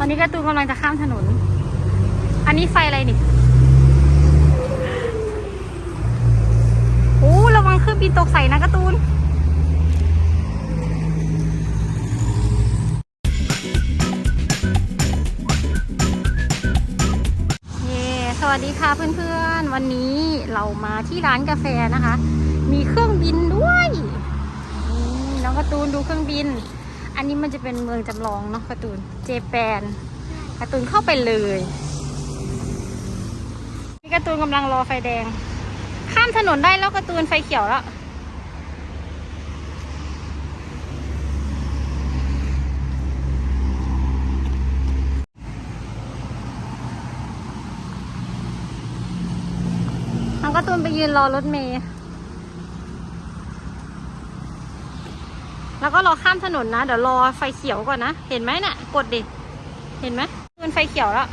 อนนี้การ์ตูนกำลังจะข้ามถนนอันนี้ไฟอะไรนี่โอ้ระวังเครื่องบินตกใส่นะการ์ตูนสวัสดีค่ะเพื่อนๆวันนี้เรามาที่ร้านกาแฟนะคะมีเครื่องบินด้วยน้องการ์ตูนดูเครื่องบินอันนี้มันจะเป็นเมืองจำลองเนาะการ์ตูนเจแปนการ์ตูนเข้าไปเลยนี่การ์ตูนกำลังรอไฟแดงข้ามถนนได้แล้วการ์ตูนไฟเขียวแล้วน้องการ์ตูนไปยืนรอรถเมล์แล้วก็รอข้ามถนนนะเดี๋ยวรอไฟเขียวก่อนนะเห็นไหมเนี่ยกดดิเห็นไหมมันไฟเขียวแล้ว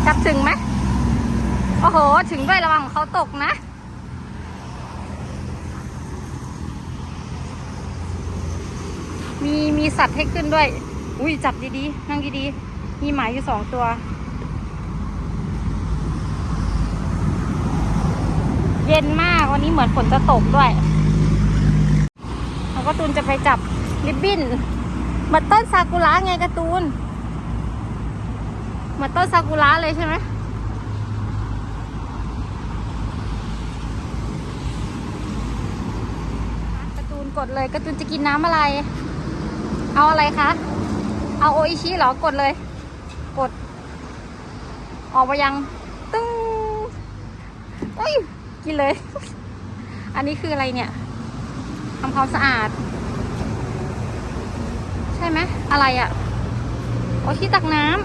จับถึงไหมโอ้โหถึงด้วยระวังของเขาตกนะมีสัตว์ให้ขึ้นด้วยอุ้ยจับดีๆนั่งดีๆมีหมาอยู่2 ตัวเย็นมากวันนี้เหมือนฝนจะตกด้วยแล้วก็ตูนจะไปจับริบบิ้นเหมือนต้นซากุระไงการ์ตูนเหมือนต้นซากุระเลยใช่ไหมการ์ตูนกดเลยการ์ตูนจะกินน้ำอะไรเอาอะไรคะเอาโออิชิเหรอกดเลยกดออกไปยังตึ้งอุ้ยกินเลยอันนี้คืออะไรเนี่ยทำความสะอาดใช่ไหมอะไรอ่ะโออิชิตักน้ำ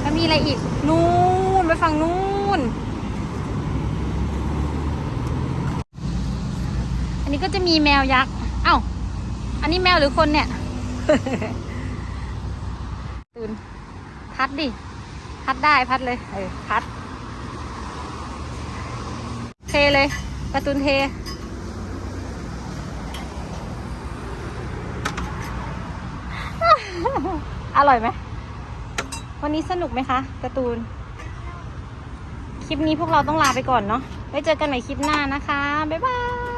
แล้วมีอะไรอีกนู่นไปฝั่งนู่นอันนี้ก็จะมีแมวยักษ์เอ้าอันนี้แมวหรือคนเนี่ย ตื่นพัดดิพัดได้พัดเลยพัดเทเลยการ์ตูนเทอร่อยไหมวันนี้สนุกไหมคะการ์ตูนคลิปนี้พวกเราต้องลาไปก่อนเนาะไว้เจอกันใหม่คลิปหน้านะคะบ๊ายบาย